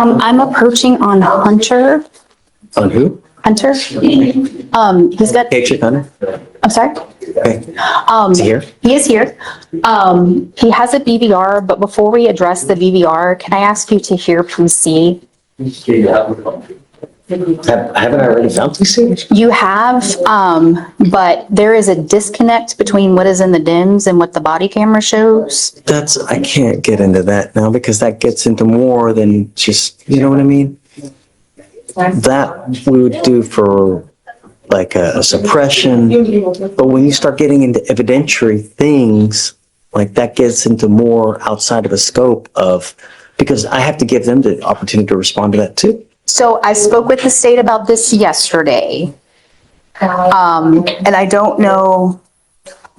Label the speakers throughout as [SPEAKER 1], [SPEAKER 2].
[SPEAKER 1] I'm approaching on Hunter.
[SPEAKER 2] On who?
[SPEAKER 1] Hunter. He's got.
[SPEAKER 2] Agent Hunter?
[SPEAKER 1] I'm sorry.
[SPEAKER 2] Okay. Is he here?
[SPEAKER 1] He is here. He has a BVR, but before we address the BVR, can I ask you to hear PC?
[SPEAKER 2] Haven't I already found PC?
[SPEAKER 1] You have, but there is a disconnect between what is in the DIMS and what the body camera shows.
[SPEAKER 2] I can't get into that now because that gets into more than just, you know what I mean? That we would do for like a suppression, but when you start getting into evidentiary things, like that gets into more outside of a scope of, because I have to give them the opportunity to respond to that too.
[SPEAKER 1] So I spoke with the state about this yesterday. And I don't know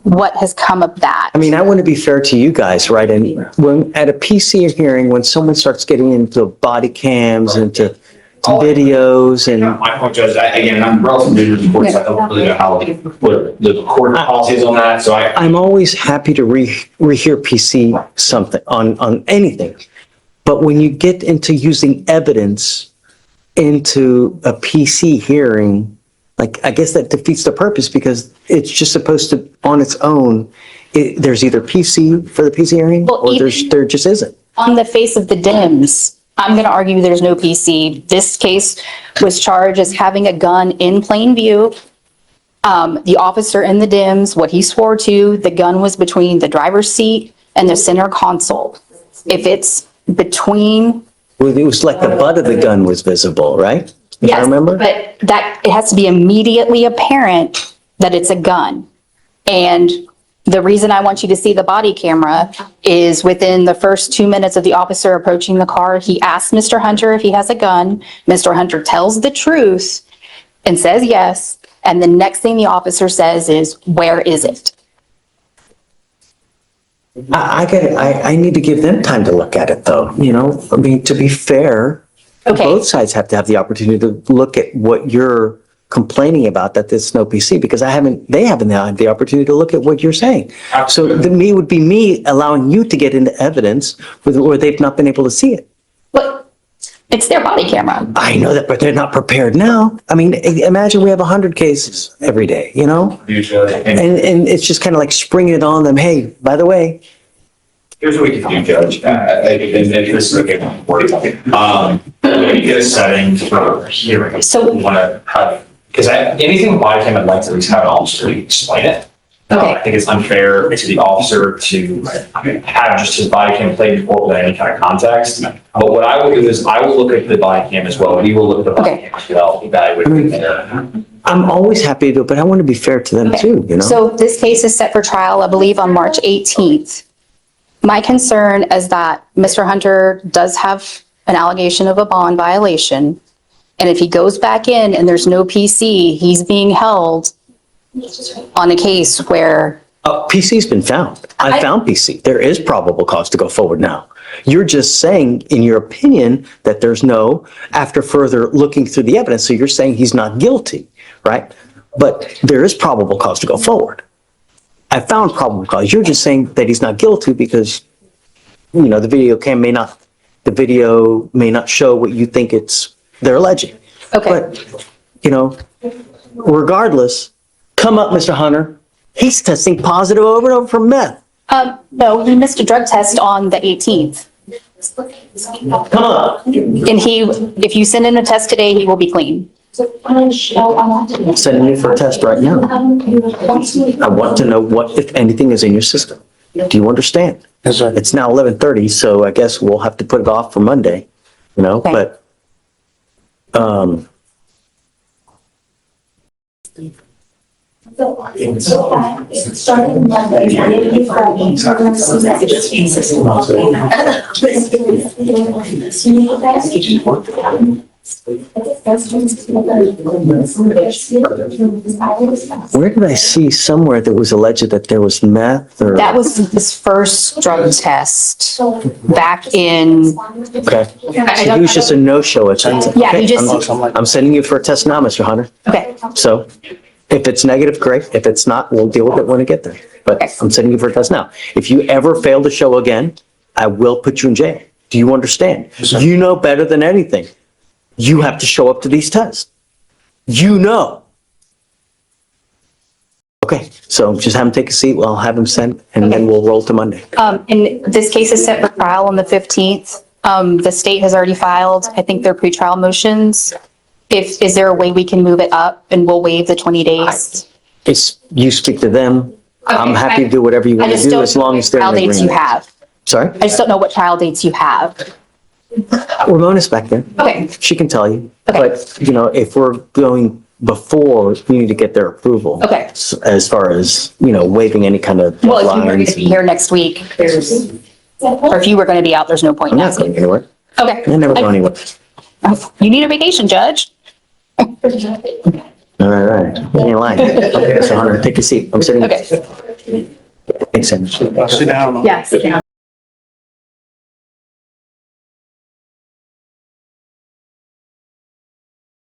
[SPEAKER 1] what has come of that.
[SPEAKER 2] I mean, I want to be fair to you guys, right? And when at a PC hearing, when someone starts getting into body cams, into videos and.
[SPEAKER 3] My point, Judge, again, I'm relatively new to the court, so I don't really know how, what the court policy is on that, so
[SPEAKER 2] I'm always happy to rehear PC something on anything. But when you get into using evidence into a PC hearing, like, I guess that defeats the purpose because it's just supposed to, on its own, there's either PC for the PC hearing or there just isn't.
[SPEAKER 1] On the face of the DIMS, I'm going to argue there's no PC. This case was charged as having a gun in plain view. The officer in the DIMS, what he swore to, the gun was between the driver's seat and the center console. If it's between.
[SPEAKER 2] Well, it was like the butt of the gun was visible, right?
[SPEAKER 1] Yes,
[SPEAKER 2] I remember.
[SPEAKER 1] but it has to be immediately apparent that it's a gun. And the reason I want you to see the body camera is within the first 2 minutes of the officer approaching the car, he asks Mr. Hunter if he has a gun. Mr. Hunter tells the truth and says yes. And the next thing the officer says is, "Where is it?"
[SPEAKER 2] I need to give them time to look at it though, you know, I mean, to be fair,
[SPEAKER 1] Okay.
[SPEAKER 2] both sides have to have the opportunity to look at what you're complaining about, that there's no PC, because they haven't had the opportunity to look at what you're saying. So me would be me allowing you to get into evidence where they've not been able to see it.
[SPEAKER 1] But it's their body camera.
[SPEAKER 2] I know that, but they're not prepared now. I mean, imagine we have 100 cases every day, you know? And it's just kind of like springing it on them. Hey, by the way.
[SPEAKER 3] here's what we can do, Judge, and this is okay. When you get a setting for hearing,
[SPEAKER 1] So-
[SPEAKER 3] you want to have, because anything body cam, I'd like to at least have an officer explain it.
[SPEAKER 1] Okay.
[SPEAKER 3] I think it's unfair to the officer to have just his body cam played before without any kind of context. But what I will do is I will look at the body cam as well. We will look at the body cam as well, evaluate it.
[SPEAKER 2] I'm always happy to do it, but I want to be fair to them too, you know?
[SPEAKER 1] So this case is set for trial, I believe, on March 18th. My concern is that Mr. Hunter does have an allegation of a bond violation. And if he goes back in and there's no PC, he's being held on a case where.
[SPEAKER 2] PC's been found. I found PC. There is probable cause to go forward now. You're just saying, in your opinion, that there's no, after further looking through the evidence, so you're saying he's not guilty, right? But there is probable cause to go forward. I found probable cause. You're just saying that he's not guilty because, you know, the video may not show what you think they're alleging.
[SPEAKER 1] Okay.
[SPEAKER 2] But, you know, regardless, come up, Mr. Hunter. He's testing positive over and over for meth.
[SPEAKER 1] No, he missed a drug test on the 18th.
[SPEAKER 2] Come on.
[SPEAKER 1] And if you send in a test today, he will be clean.
[SPEAKER 2] I'm sending you for a test right now. I want to know what, if anything, is in your system. Do you understand?
[SPEAKER 4] Yes, sir.
[SPEAKER 2] It's now 11:30, so I guess we'll have to put it off for Monday, you know,
[SPEAKER 1] Okay.
[SPEAKER 2] but,
[SPEAKER 5] Starting Monday, Friday, we're going to see messages.
[SPEAKER 2] where did I see somewhere that was alleged that there was meth or?
[SPEAKER 1] That was his first drug test back in.
[SPEAKER 2] Okay. So he was just a no-show at that time.
[SPEAKER 1] Yeah, he
[SPEAKER 2] Okay,
[SPEAKER 1] just.
[SPEAKER 2] I'm sending you for a test now, Mr. Hunter.
[SPEAKER 1] Okay.
[SPEAKER 2] So if it's negative, great. If it's not, we'll deal with it when we get there. But I'm sending you for a test now. If you ever fail to show again, I will put you in jail. Do you understand? You know better than anything. You have to show up to these tests. You know. Okay, so just have him take a seat. I'll have him sent and then we'll roll to Monday.
[SPEAKER 1] And this case is set for trial on the 15th. The state has already filed, I think, their pretrial motions. Is there a way we can move it up and we'll waive the 20 days?
[SPEAKER 2] You speak to them. I'm
[SPEAKER 1] Okay,
[SPEAKER 2] happy to do whatever you
[SPEAKER 1] I
[SPEAKER 2] want to
[SPEAKER 1] just
[SPEAKER 2] do
[SPEAKER 1] don't
[SPEAKER 2] as
[SPEAKER 1] know
[SPEAKER 2] long
[SPEAKER 1] what
[SPEAKER 2] as they're
[SPEAKER 1] trial
[SPEAKER 2] in
[SPEAKER 1] dates you
[SPEAKER 2] agreement.
[SPEAKER 1] have.
[SPEAKER 2] Sorry?
[SPEAKER 1] I just don't know what trial dates you have.
[SPEAKER 2] Ramona's back there.
[SPEAKER 1] Okay.
[SPEAKER 2] She can tell you.
[SPEAKER 1] Okay.
[SPEAKER 2] But, if we're going before, we need to get their approval.
[SPEAKER 1] Okay.
[SPEAKER 2] As far as, waiving any kind of
[SPEAKER 1] Well, if you were going to
[SPEAKER 2] deadlines.
[SPEAKER 1] be here next week, or if you were going to be out, there's no point
[SPEAKER 2] I'm
[SPEAKER 1] in
[SPEAKER 2] not going
[SPEAKER 1] asking.
[SPEAKER 2] anywhere.
[SPEAKER 1] Okay.
[SPEAKER 2] I never go anywhere.
[SPEAKER 1] You need a vacation, Judge.
[SPEAKER 2] All right. You ain't lying. Okay, so Hunter, take a seat. I'm sitting.
[SPEAKER 1] Okay.
[SPEAKER 2] Thanks, Sam.
[SPEAKER 4] Sit down.
[SPEAKER 1] Yes.